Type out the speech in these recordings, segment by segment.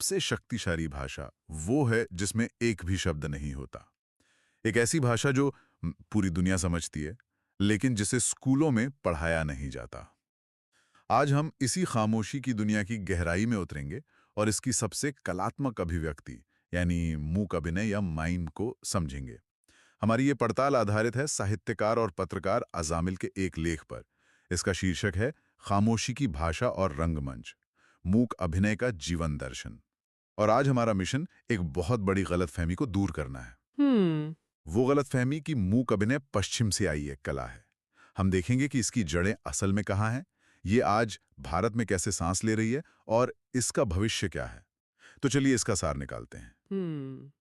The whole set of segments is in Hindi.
सबसे शक्तिशाली भाषा वो है जिसमें एक भी शब्द नहीं होता। एक ऐसी भाषा जो पूरी दुनिया समझती है, लेकिन जिसे स्कूलों में पढ़ाया नहीं जाता। आज हम इसी खामोशी की दुनिया की गहराई में उतरेंगे और इसकी सबसे कलात्मक अभिव्यक्ति यानी मूक अभिनय या माइम को समझेंगे। हमारी ये पड़ताल आधारित है साहित्यकार और पत्रकार अजामिल के एक लेख पर। इसका शीर्षक है खामोशी की भाषा और रंगमंच, मूक अभिनय का जीवन दर्शन। और आज हमारा मिशन एक बहुत बड़ी गलतफहमी को दूर करना है। हम्म। वो गलतफहमी कि मूक अभिनय पश्चिम से आई एक कला है। हम देखेंगे कि इसकी जड़ें असल में कहाँ हैं, ये आज भारत में कैसे सांस ले रही है और इसका भविष्य क्या है। तो चलिए इसका सार निकालते हैं। हम्म।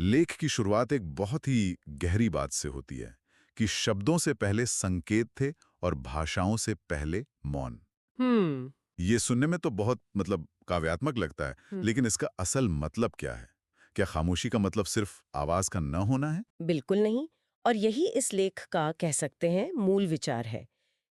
लेख की शुरुआत एक बहुत ही गहरी बात से होती है कि शब्दों से पहले संकेत थे और भाषाओं से पहले मौन। हम्म। ये सुनने में तो बहुत काव्यात्मक लगता है, हम्म। लेकिन इसका असल मतलब क्या है? क्या खामोशी का मतलब सिर्फ आवाज का न होना है? बिल्कुल नहीं। और यही इस लेख का कह सकते हैं मूल विचार है।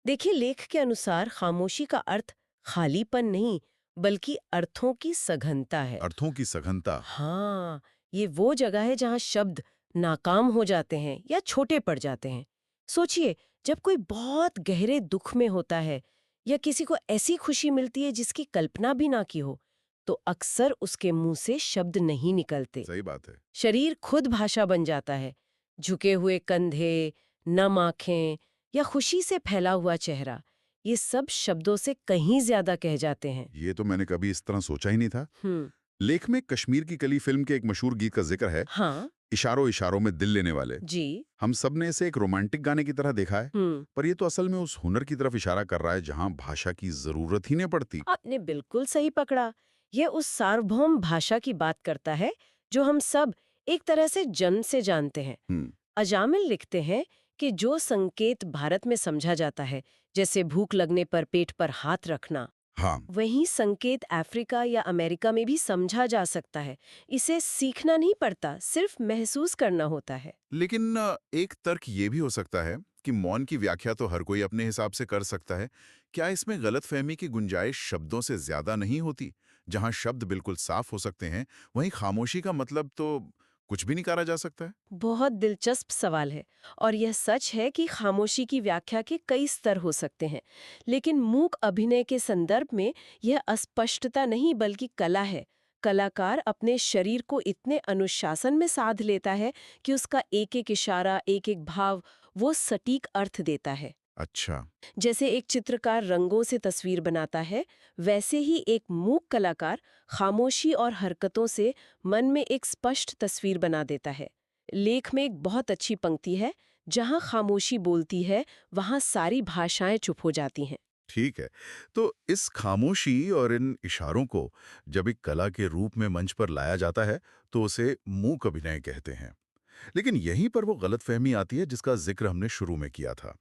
देखिए, लेख के अनुसार खामोशी का अर्थ खालीपन नहीं, बल्कि अर्थों की सघनता है। अर्थों की सघनता। हाँ, ये वो जगह है जहाँ शब्द नाकाम हो जाते हैं या छोटे पड़ जाते हैं। सोचिए, जब कोई बहुत गहरे दुख में होता है या किसी को ऐसी खुशी मिलती है जिसकी कल्पना भी ना की हो, तो अक्सर उसके मुंह से शब्द नहीं निकलते। सही बात है। शरीर खुद भाषा बन जाता है। झुके हुए कंधे, नम आंखें या खुशी से फैला हुआ चेहरा, ये सब शब्दों से कहीं ज्यादा कह जाते हैं। ये तो मैंने कभी इस तरह सोचा ही नहीं था। हम्म। लेख में कश्मीर की कली फिल्म के एक मशहूर गीत का जिक्र है, हाँ। इशारों इशारों में दिल लेने वाले। जी। हम सब ने इसे एक रोमांटिक गाने की तरह देखा है, हम्म। पर ये तो असल में उस हुनर की तरफ इशारा कर रहा है जहां भाषा की जरूरत ही नहीं पड़ती। आपने बिल्कुल सही पकड़ा। ये उस सार्वभौम भाषा की बात करता है जो हम सब एक तरह से जन्म से जानते हैं। हम्म। अजामिल लिखते हैं कि जो संकेत भारत में समझा जाता है, जैसे भूख लगने पर पेट पर हाथ रखना, हाँ। वही संकेत अफ्रीका या अमेरिका में भी समझा जा सकता है। इसे सीखना नहीं पड़ता, सिर्फ महसूस करना होता है। लेकिन एक तर्क ये भी हो सकता है कि मौन की व्याख्या तो हर कोई अपने हिसाब से कर सकता है। क्या इसमें गलतफहमी की गुंजाइश शब्दों से ज्यादा नहीं होती? जहां शब्द बिल्कुल साफ हो सकते हैं, वहीं खामोशी का मतलब तो कुछ भी निकाला जा सकता है। बहुत दिलचस्प सवाल है। और यह सच है कि खामोशी की व्याख्या के कई स्तर हो सकते हैं, लेकिन मूक अभिनय के संदर्भ में यह अस्पष्टता नहीं बल्कि कला है। कलाकार अपने शरीर को इतने अनुशासन में साध लेता है कि उसका एक एक इशारा, एक एक भाव वो सटीक अर्थ देता है। अच्छा। जैसे एक चित्रकार रंगों से तस्वीर बनाता है, वैसे ही एक मूक कलाकार खामोशी और हरकतों से मन में एक स्पष्ट तस्वीर बना देता है। लेख में एक बहुत अच्छी पंक्ति है, जहां खामोशी बोलती है, वहां सारी भाषाएं चुप हो जाती हैं। ठीक है। तो इस खामोशी और इन इशारों को जब एक कला के रूप में मंच पर लाया जाता है, तो उसे मूक अभिनय कहते हैं। लेकिन यहीं पर वो गलतफहमी आती है जिसका जिक्र हमने शुरू में किया था।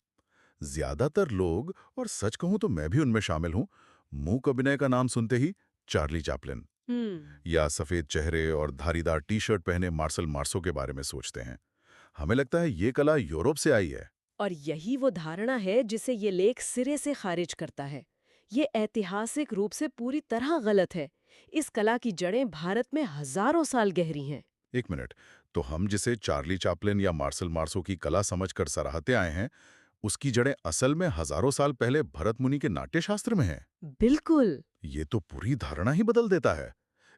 ज्यादातर लोग, और सच कहूं तो मैं भी उनमें शामिल हूं, मूक अभिनय का नाम सुनते ही चार्ली चैपलिन या सफेद चेहरे और धारीदार टी शर्ट पहने मार्शल मार्सो के बारे में सोचते हैं। हमें लगता है ये कला यूरोप से आई है। और यही वो धारणा है जिसे ये लेख सिरे से खारिज करता है। ये ऐतिहासिक रूप से पूरी तरह गलत है। इस कला की जड़ें भारत में हजारों साल गहरी हैं। एक मिनट। तो हम जिसे चार्ली चैपलिन या मार्शल मार्सो की कला समझकर सराहते आए हैं, उसकी जड़ें असल में हजारों साल पहले भरत मुनि के नाट्यशास्त्र में हैं। बिल्कुल। ये तो पूरी धारणा ही बदल देता है।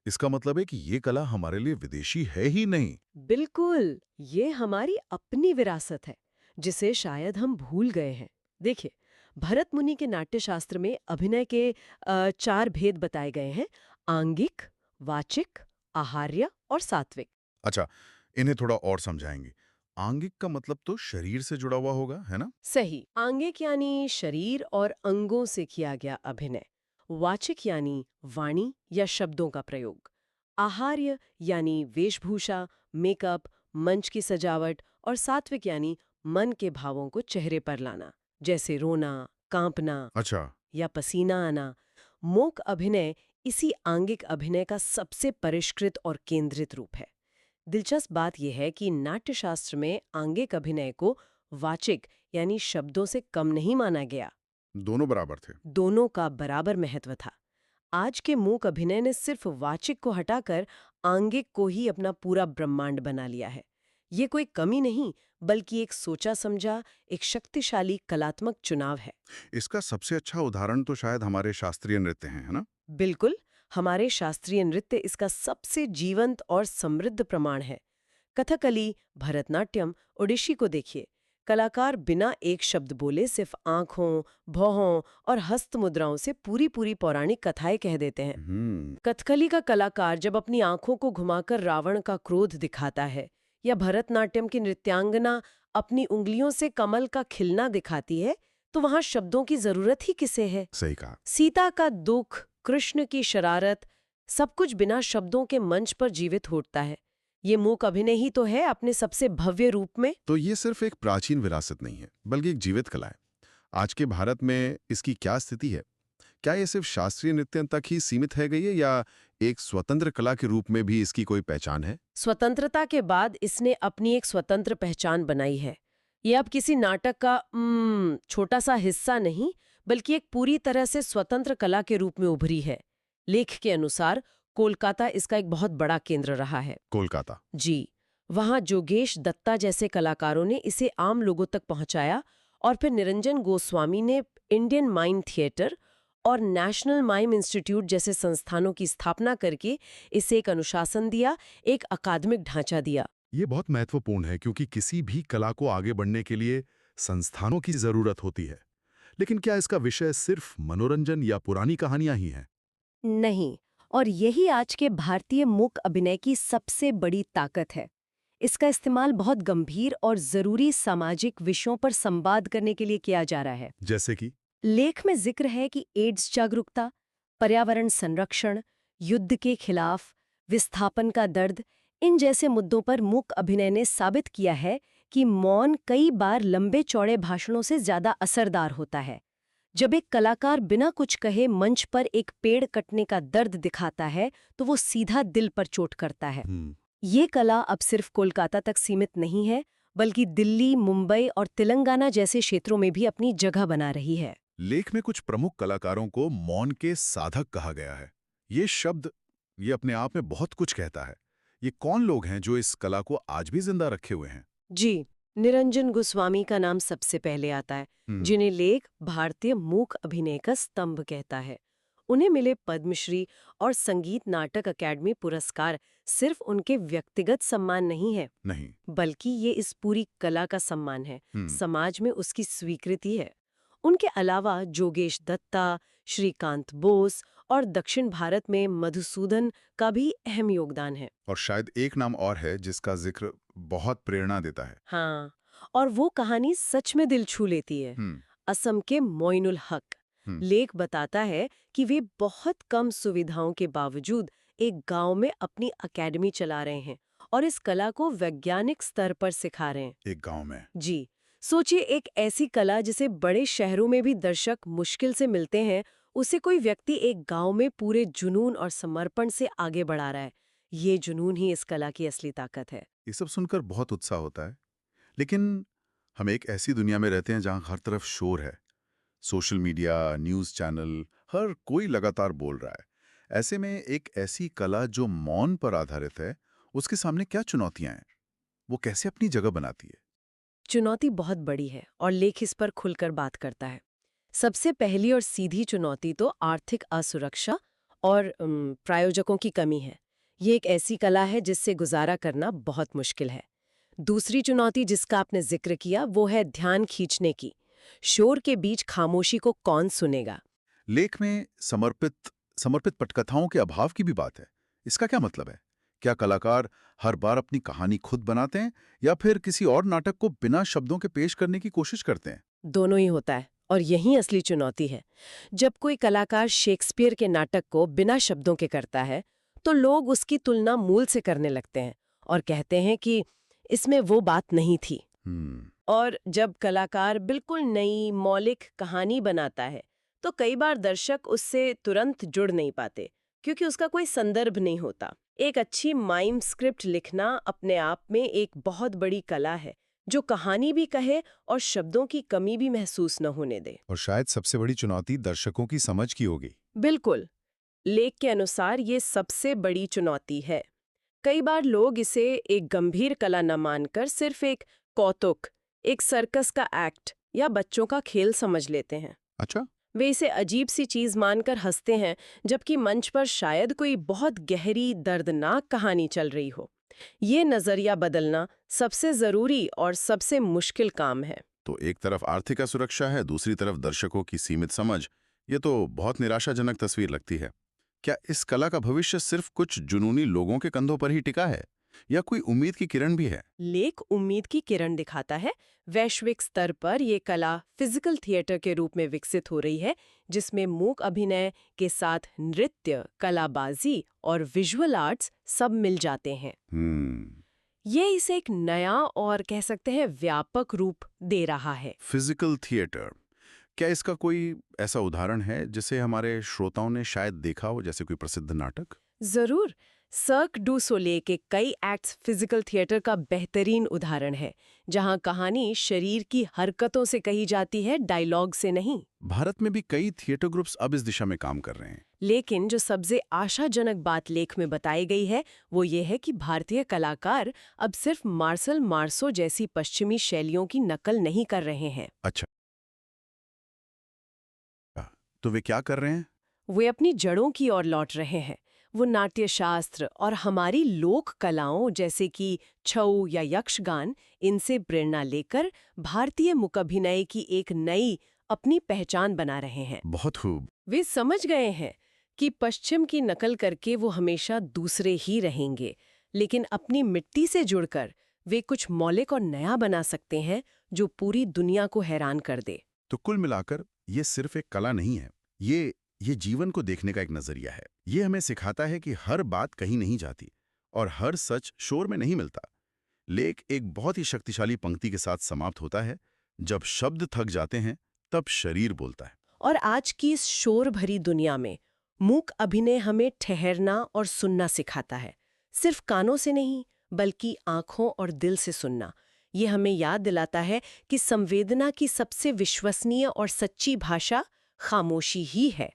इसका मतलब है कि ये कला हमारे लिए विदेशी है ही नहीं। बिल्कुल, ये हमारी अपनी विरासत है, जिसे शायद हम भूल गए हैं। देखिए, भरत मुनि के नाट्यशास्त्र में अभिनय के 4 भेद बताए गए हैं: आंगिक, वाचिक, आहार्य और सात्विक। अच्छा, इन्हें थोड़ा और समझाएंगे। आंगिक का मतलब तो शरीर से जुड़ा हुआ होगा, है ना? सही। आंगिक यानी शरीर और अंगों से किया गया अभिनय। वाचिक यानी वाणी या शब्दों का प्रयोग। आहार्य यानी वेशभूषा, मेकअप, मंच की सजावट। और सात्विक यानी मन के भावों को चेहरे पर लाना, जैसे रोना, कांपना अच्छा। या पसीना आना। मूक अभिनय इसी आंगिक अभिनय का सबसे परिष्कृत और केंद्रित रूप है। दिलचस्प बात यह है कि नाट्यशास्त्र में आंगिक अभिनय को वाचिक यानी शब्दों से कम नहीं माना गया। दोनों बराबर थे। दोनों का बराबर महत्व था। आज के मूक अभिनय ने सिर्फ वाचिक को हटाकर आंगिक को ही अपना पूरा ब्रह्मांड बना लिया है। ये कोई कमी नहीं, बल्कि एक सोचा समझा, एक शक्तिशाली कलात्मक चुनाव है। इसका सबसे अच्छा उदाहरण तो शायद हमारे शास्त्रीय नृत्य हैं, है ना? बिल्कुल, हमारे शास्त्रीय नृत्य इसका सबसे जीवंत और समृद्ध प्रमाण है। कथकली, भरतनाट्यम, ओडिशी को देखिए। कलाकार बिना एक शब्द बोले सिर्फ आंखों, भौहों और हस्त मुद्राओं से पूरी पूरी पौराणिक कथाएं कह देते हैं। कथकली का कलाकार जब अपनी आंखों को घुमाकर रावण का क्रोध दिखाता है, या भरतनाट्यम की नृत्यांगना अपनी उंगलियों से कमल का खिलना दिखाती है, तो वहां शब्दों की जरूरत ही किसे है? सही कहा। सीता का दुख, कृष्ण की शरारत, सब कुछ बिना शब्दों के मंच पर जीवित होता है। ये मूक अभिनय ही तो है अपने सबसे भव्य रूप में। तो ये सिर्फ एक प्राचीन विरासत नहीं है, बल्कि एक जीवित कला है। आज के भारत में इसकी क्या स्थिति है? क्या ये सिर्फ शास्त्रीय नृत्य तक ही सीमित है गई है, या एक स्वतंत्र कला के रूप में भी इसकी कोई पहचान है? स्वतंत्रता के बाद इसने अपनी एक स्वतंत्र पहचान बनाई है। ये अब किसी नाटक का छोटा सा हिस्सा नहीं, बल्कि एक पूरी तरह से स्वतंत्र कला के रूप में उभरी है। लेख के अनुसार कोलकाता इसका एक बहुत बड़ा केंद्र रहा है। कोलकाता? जी, वहां जोगेश दत्ता जैसे कलाकारों ने इसे आम लोगों तक पहुंचाया, और फिर निरंजन गोस्वामी ने इंडियन माइम थिएटर और नेशनल माइम इंस्टीट्यूट जैसे संस्थानों की स्थापना करके इसे एक अनुशासन दिया, एक अकादमिक ढांचा दिया। ये बहुत महत्वपूर्ण है, क्योंकि किसी भी कला को आगे बढ़ने के लिए संस्थानों की जरूरत होती है। लेकिन क्या इसका विषय सिर्फ मनोरंजन या पुरानी कहानियां ही हैं? नहीं, और यही आज के भारतीय मूक अभिनय की सबसे बड़ी ताकत है। इसका इस्तेमाल बहुत गंभीर और जरूरी सामाजिक विषयों पर संवाद करने के लिए किया जा रहा है। जैसे कि? लेख में जिक्र है कि एड्स जागरूकता, पर्यावरण संरक्षण, युद्ध के खिलाफ, विस्थापन का दर्द, इन जैसे मुद्दों पर मूक अभिनय ने साबित किया है कि मौन कई बार लंबे चौड़े भाषणों से ज्यादा असरदार होता है। जब एक कलाकार बिना कुछ कहे मंच पर एक पेड़ कटने का दर्द दिखाता है, तो वो सीधा दिल पर चोट करता है। ये कला अब सिर्फ कोलकाता तक सीमित नहीं है, बल्कि दिल्ली, मुंबई और तेलंगाना जैसे क्षेत्रों में भी अपनी जगह बना रही है। लेख में कुछ प्रमुख कलाकारों को मौन के साधक कहा गया है। ये शब्द ये अपने आप में बहुत कुछ कहता है। ये कौन लोग हैं जो इस कला को आज भी जिंदा रखे हुए हैं? जी, निरंजन गोस्वामी का नाम सबसे पहले आता है, जिन्हें लेख भारतीय मूक अभिनय का स्तंभ कहता है। उन्हें मिले पद्मश्री और संगीत नाटक अकेडमी पुरस्कार सिर्फ उनके व्यक्तिगत सम्मान नहीं है, नहीं, बल्कि ये इस पूरी कला का सम्मान है, समाज में उसकी स्वीकृति है। उनके अलावा जोगेश दत्ता, श्रीकांत बोस और दक्षिण भारत में मधुसूदन का भी अहम योगदान है। और शायद एक नाम और है जिसका जिक्र बहुत प्रेरणा देता है। हाँ, और वो कहानी सच में दिल छू लेती है। असम के मोइनुल हक। लेख बताता है कि वे बहुत कम सुविधाओं के बावजूद एक गांव में अपनी अकेडमी चला रहे हैं और इस कला को वैज्ञानिक स्तर पर सिखा रहे हैं। एक गांव में? जी, सोचिए, एक ऐसी कला जिसे बड़े शहरों में भी दर्शक मुश्किल से मिलते हैं, उसे कोई व्यक्ति एक गांव में पूरे जुनून और समर्पण से आगे बढ़ा रहा है। ये जुनून ही इस कला की असली ताकत है। ये सब सुनकर बहुत उत्साह होता है। लेकिन हम एक ऐसी दुनिया में रहते हैं जहां हर तरफ शोर है। सोशल मीडिया, न्यूज़ चैनल, हर कोई लगातार बोल रहा है। ऐसे में एक ऐसी कला जो मौन पर आधारित है, उसके सामने क्या चुनौतियां हैं? वो कैसे अपनी जगह बनाती है? चुनौती बहुत बड़ी है और लेख इस पर खुलकर बात करता है। सबसे पहली और सीधी चुनौती तो आर्थिक असुरक्षा और प्रायोजकों की कमी है। ये एक ऐसी कला है जिससे गुजारा करना बहुत मुश्किल है। दूसरी चुनौती जिसका आपने जिक्र किया वो है ध्यान खींचने की। शोर के बीच खामोशी को कौन सुनेगा? लेख में समर्पित पटकथाओं के अभाव की भी बात है। इसका क्या मतलब है? क्या कलाकार हर बार अपनी कहानी खुद बनाते हैं, या फिर किसी और नाटक को बिना शब्दों के पेश करने की कोशिश करते हैं? दोनों ही होता है, और यही असली चुनौती है। जब कोई कलाकार शेक्सपियर के नाटक को बिना शब्दों के करता है, तो लोग उसकी तुलना मूल से करने लगते हैं और कहते हैं कि इसमें वो बात नहीं थी। और जब कलाकार बिल्कुल नई मौलिक कहानी बनाता है, तो कई बार दर्शक उससे तुरंत जुड़ नहीं पाते, क्योंकि उसका कोई संदर्भ नहीं होता। एक अच्छी माइम स्क्रिप्ट लिखना अपने आप में एक बहुत बड़ी कला है, जो कहानी भी कहे और शब्दों की कमी भी महसूस न होने दे। और शायद सबसे बड़ी चुनौती दर्शकों की समझ की होगी। बिल्कुल। लेख के अनुसार ये सबसे बड़ी चुनौती है। कई बार लोग इसे एक गंभीर कला न मानकर सिर्फ एक कौतुक, एक सर्कस का एक्ट या बच्चों का खेल समझ लेते हैं। अच्छा। वे इसे अजीब सी चीज मानकर हंसते हैं, जबकि मंच पर शायद कोई बहुत गहरी, दर्दनाक कहानी चल रही हो। ये नजरिया बदलना सबसे जरूरी और सबसे मुश्किल काम है। तो एक तरफ आर्थिक असुरक्षा है, दूसरी तरफ दर्शकों की सीमित समझ। ये तो बहुत निराशाजनक तस्वीर लगती है। क्या इस कला का भविष्य सिर्फ कुछ जुनूनी लोगों के कंधों पर ही टिका है, या कोई उम्मीद की किरण भी है? लेख उम्मीद की किरण दिखाता है। वैश्विक स्तर पर ये कला फिजिकल थिएटर के रूप में विकसित हो रही है, जिसमें मूक अभिनय के साथ नृत्य, कलाबाजी और विजुअल आर्ट्स सब मिल जाते हैं। ये इसे एक नया और कह सकते हैं व्यापक रूप दे रहा है। फिजिकल थिएटर, क्या इसका कोई ऐसा उदाहरण है जिसे हमारे श्रोताओं ने शायद देखा हो, जैसे कोई प्रसिद्ध नाटक? जरूर। सर्क डू सोलेल के कई एक्ट्स फिजिकल थिएटर का बेहतरीन उदाहरण है, जहां कहानी शरीर की हरकतों से कही जाती है, डायलॉग से नहीं। भारत में भी कई थिएटर ग्रुप्स अब इस दिशा में काम कर रहे हैं। लेकिन जो सबसे आशाजनक बात लेख में बताई गई है, वो ये है कि भारतीय कलाकार अब सिर्फ मार्शल मार्सो जैसी पश्चिमी शैलियों की नकल नहीं कर रहे हैं। अच्छा, तो वे क्या कर रहे हैं? वे अपनी जड़ों की ओर लौट रहे हैं। वो नाट्यशास्त्र और हमारी लोक कलाओं जैसे कि छऊ या यक्षगान, इनसे प्रेरणा लेकर भारतीय मुकाभिनय की एक नई अपनी पहचान बना रहे हैं। बहुत खूब। वे समझ गए हैं कि पश्चिम की नकल करके वो हमेशा दूसरे ही रहेंगे, लेकिन अपनी मिट्टी से जुड़कर वे कुछ मौलिक और नया बना सकते हैं जो पूरी दुनिया को हैरान कर दे। तो कुल मिलाकर ये सिर्फ एक कला नहीं है, ये जीवन को देखने का एक नजरिया है। ये हमें सिखाता है कि हर बात कहीं नहीं जाती और हर सच शोर में नहीं मिलता। लेख एक बहुत ही शक्तिशाली पंक्ति के साथ समाप्त होता है, जब शब्द थक जाते हैं तब शरीर बोलता है। और आज की इस शोर भरी दुनिया में मूक अभिनय हमें ठहरना और सुनना सिखाता है। सिर्फ कानों से नहीं, बल्कि आंखों और दिल से सुनना। ये हमें याद दिलाता है कि संवेदना की सबसे विश्वसनीय और सच्ची भाषा खामोशी ही है।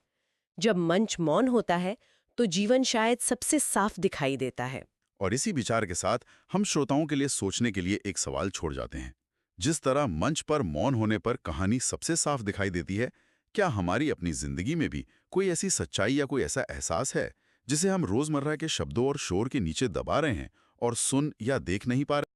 जब मंच मौन होता है तो जीवन शायद सबसे साफ दिखाई देता है। और इसी विचार के साथ हम श्रोताओं के लिए सोचने के लिए एक सवाल छोड़ जाते हैं। जिस तरह मंच पर मौन होने पर कहानी सबसे साफ दिखाई देती है, क्या हमारी अपनी जिंदगी में भी कोई ऐसी सच्चाई या कोई ऐसा एहसास है जिसे हम रोजमर्रा के शब्दों और शोर के नीचे दबा रहे हैं और सुन या देख नहीं पा रहे?